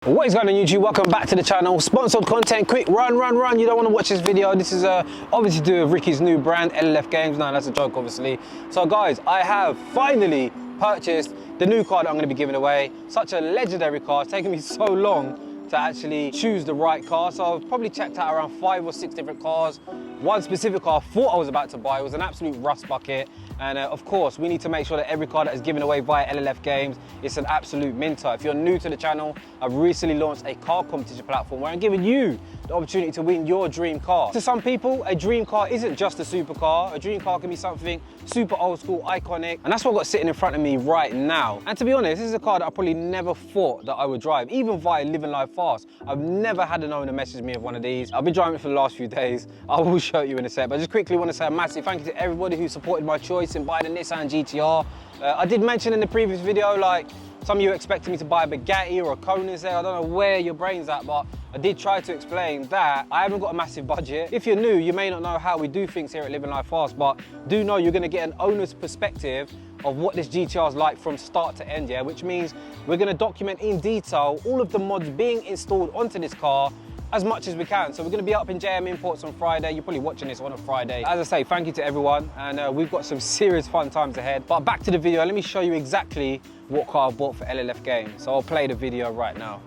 What is going on YouTube? Welcome back to the channel. Sponsored content, quick run. You don't want to watch this video. This is obviously to do with Ricky's new brand, LLF Games. No, that's a joke obviously. So guys, I have finally purchased the new car that I'm going to be giving away. Such a legendary car. It's taken me so long to actually choose the right car. So I've probably checked out around 5 or 6 different cars. One specific car I thought I was about to buy was an absolute rust bucket. And of course, we need to make sure that every car that is given away via LLF Games is an absolute minter. If you're new to the channel, I've recently launched a car competition platform where I'm giving you the opportunity to win your dream car. To some people, a dream car isn't just a supercar. A dream car can be something super old school, iconic. And that's what I've got sitting in front of me right now. And to be honest, this is a car that I probably never thought that I would drive, even via LivingLifeFast. I've never had an owner message me of one of these. I've been driving it for the last few days. I will show you in a sec, but I just quickly want to say a massive thank you to everybody who supported my choice in buying the Nissan GTR. I did mention in the previous video, like, some of you expected me to buy a Bugatti or a Koenigsegg. I don't know where your brain's at, but I did try to explain that I haven't got a massive budget. If you're new, you may not know how we do things here at Living Life Fast, but do know you're gonna get an owner's perspective of what this GTR is like from start to end, yeah? Which means we're gonna document in detail all of the mods being installed onto this car as much as we can. So we're gonna be up in JM Imports on Friday. You're probably watching this on a Friday. As I say, thank you to everyone, and we've got some serious fun times ahead. But back to the video, let me show you exactly what car I bought for LLF Games. So I'll play the video right now.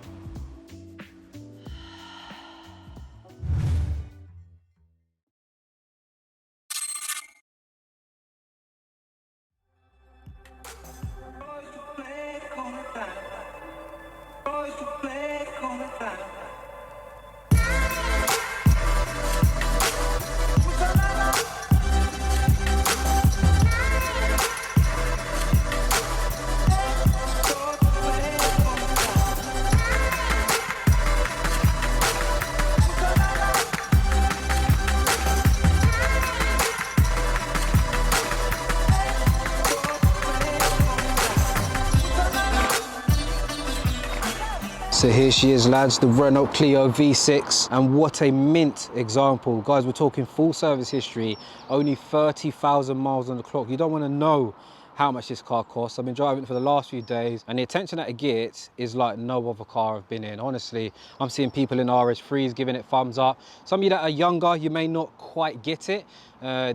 So here she is, lads, the Renault Clio V6, and what a mint example. Guys, we're talking full service history, only 30,000 miles on the clock. You don't want to know how much this car costs. I've been driving it for the last few days, and the attention that it gets is like no other car I've been in. Honestly, I'm seeing people in RS3s giving it thumbs up. Some of you that are younger, you may not quite get it.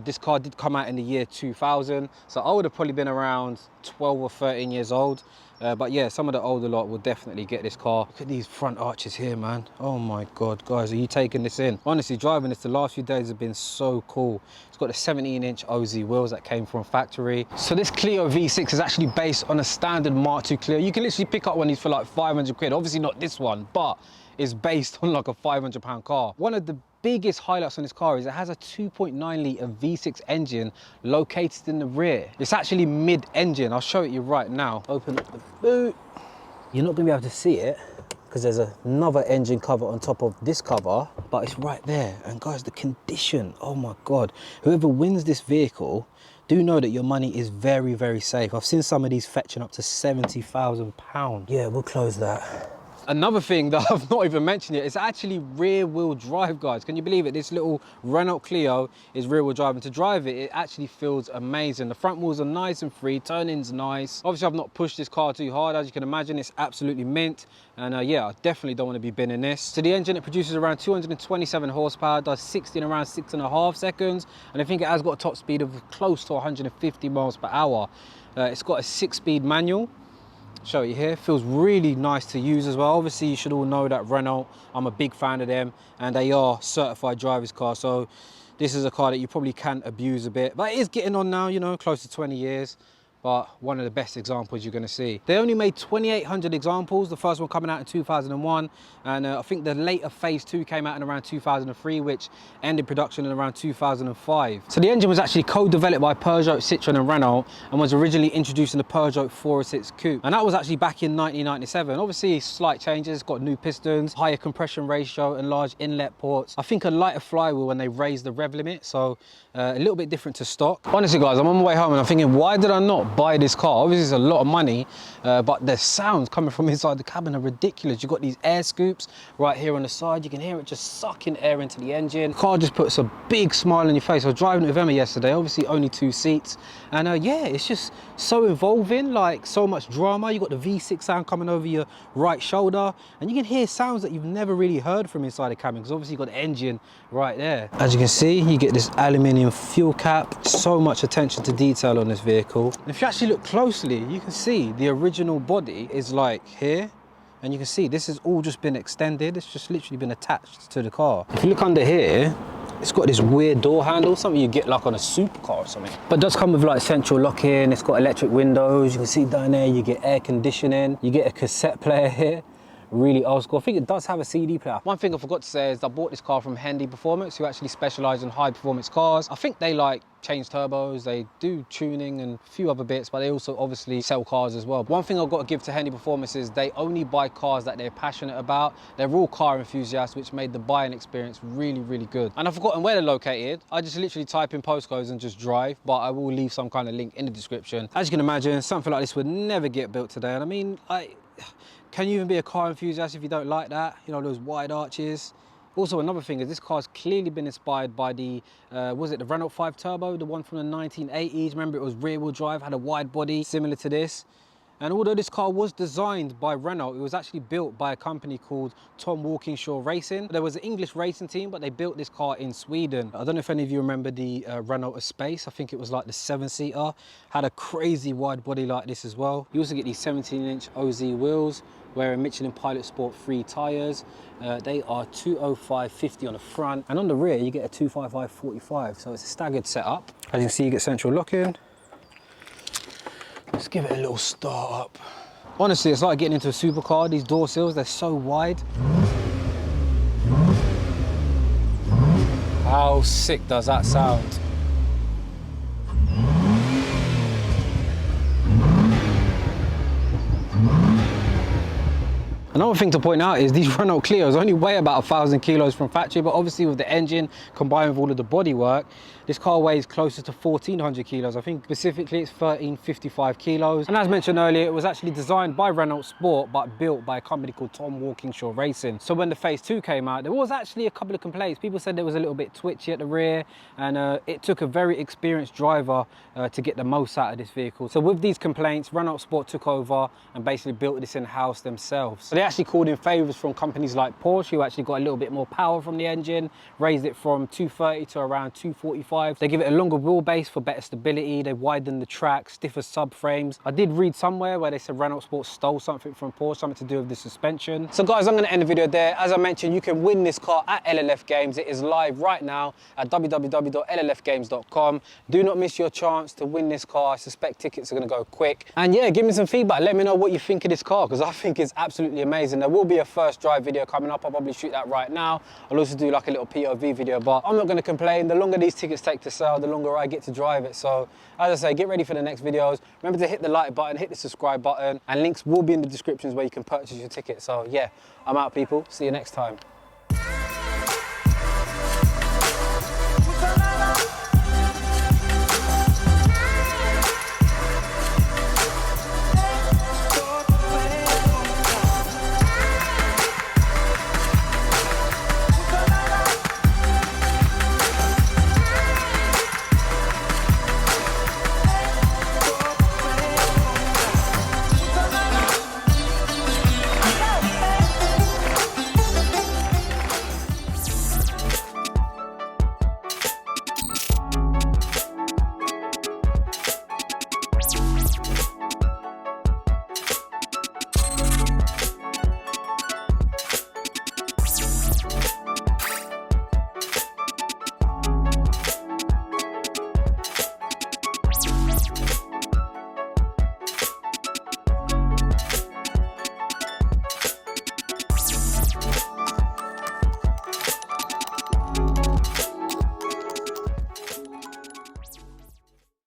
This car did come out in the year 2000, so I would have probably been around 12 or 13 years old. But yeah, some of the older lot will definitely get this car. Look at these front arches here, man. Oh my God, guys, are you taking this in? Honestly, driving this the last few days have been so cool. It's got the 17-inch OZ wheels that came from factory. So this Clio V6 is actually based on a standard Mark II Clio. You can literally pick up one of these for like 500 quid. Obviously not this one, but it's based on like a 500 pound car. One of the biggest highlights on this car is it has a 2.9 litre V6 engine located in the rear. It's actually mid-engine. I'll show it you right now. Open up the boot. You're not gonna be able to see it because there's another engine cover on top of this cover, but it's right there. And guys, the condition, oh my God. Whoever wins this vehicle, do know that your money is very, very safe. I've seen some of these fetching up to £70,000. Yeah, we'll close that. Another thing that I've not even mentioned yet, it's actually rear wheel drive, guys. Can you believe it? This little Renault Clio is rear wheel drive, and to drive it, it actually feels amazing. The front wheels are nice and free, turning's nice. Obviously, I've not pushed this car too hard. As you can imagine, it's absolutely mint. And yeah, I definitely don't want to be binning this. So the engine, it produces around 227 horsepower, does 60 in around 6.5 seconds. And I think it has got a top speed of close to 150 miles per hour. It's got a 6-speed manual. Show you here, feels really nice to use as well. Obviously, you should all know that Renault, I'm a big fan of them, and they are certified driver's cars. So this is a car that you probably can abuse a bit, but it is getting on now, you know, close to 20 years. But one of the best examples you're going to see. They only made 2,800 examples, the first one coming out in 2001, and I think the later phase 2 came out in around 2003, which ended production in around 2005. So the engine was actually co-developed by Peugeot, Citroën and Renault, and was originally introduced in the Peugeot 406 Coupe, and that was actually back in 1997. Obviously slight changes, it's got new pistons, higher compression ratio and large inlet ports. I think a lighter flywheel when they raised the rev limit, so a little bit different to stock. Honestly guys, I'm on my way home and I'm thinking, why did I not buy this car. Obviously it's a lot of money, but the sounds coming from inside the cabin are ridiculous. You've got these air scoops right here on the side. You can hear it just sucking air into the engine. The car just puts a big smile on your face. I was driving it with Emma yesterday, obviously only 2 seats. And yeah, it's just so involving, like so much drama. You got the V6 sound coming over your right shoulder, and you can hear sounds that you've never really heard from inside the cabin, because obviously you've got the engine right there. As you can see, you get this aluminium fuel cap. So much attention to detail on this vehicle. And if you actually look closely, you can see the original body is like here, and you can see this has all just been extended. It's just literally been attached to the car. If you look under here, it's got this weird door handle, something you get like on a supercar or something. But it does come with like central locking. It's got electric windows. You can see down there, you get air conditioning. You get a cassette player here. Really old school. I think it does have a CD player. One thing I forgot to say is I bought this car from Hendy Performance, who actually specialise in high performance cars. I think they like change turbos, they do tuning and a few other bits, but they also obviously sell cars as well. One thing I've got to give to Hendy Performance is they only buy cars that they're passionate about. They're all car enthusiasts, which made the buying experience really, really good. And I've forgotten where they're located. I just literally type in postcodes and just drive, but I will leave some kind of link in the description. As you can imagine, something like this would never get built today. And I mean, can you even be a car enthusiast if you don't like that? You know, those wide arches. Also, another thing is this car's clearly been inspired by the, was it the Renault 5 Turbo, the one from the 1980s? Remember, it was rear wheel drive, had a wide body similar to this. And although this car was designed by Renault, it was actually built by a company called Tom Walkinshaw Racing. There was an English racing team, but they built this car in Sweden. I don't know if any of you remember the Renault Espace. I think it was like the 7-seater. Had a crazy wide body like this as well. You also get these 17-inch OZ wheels, wearing Michelin Pilot Sport 3 tyres. They are 205/50 on the front. And on the rear, you get a 255/45. So it's a staggered setup. As you can see, you get central locking. Let's give it a little start up. Honestly, it's like getting into a supercar. These door sills, they're so wide. How sick does that sound? Another thing to point out is these Renault Clios only weigh about 1,000 kilos from factory, but obviously with the engine combined with all of the bodywork, this car weighs closer to 1,400 kilos. I think specifically it's 1,355 kilos. And as mentioned earlier, it was actually designed by Renault Sport, but built by a company called Tom Walkinshaw Racing. So when the Phase 2 came out, there was actually a couple of complaints. People said there was a little bit twitchy at the rear, and it took a very experienced driver to get the most out of this vehicle. So with these complaints, Renault Sport took over and basically built this in-house themselves. So they actually called in favours from companies like Porsche, who actually got a little bit more power from the engine, raised it from 230 to around 245. They give it a longer wheelbase for better stability. They widened the track, stiffer subframes. I did read somewhere where they said Renault Sport stole something from Porsche, something to do with the suspension. So guys, I'm going to end the video there. As I mentioned, you can win this car at LLF Games. It is live right now at www.llfgames.com. Do not miss your chance to win this car. I suspect tickets are going to go quick. And yeah, give me some feedback. Let me know what you think of this car, because I think it's absolutely amazing. There will be a first drive video coming up. I'll probably shoot that right now. I'll also do like a little POV video, but I'm not going to complain. The longer these tickets take to sell, the longer I get to drive it. So as I say, get ready for the next videos. Remember to hit the like button, hit the subscribe button, and links will be in the descriptions where you can purchase your ticket. So yeah, I'm out, people. See you next time.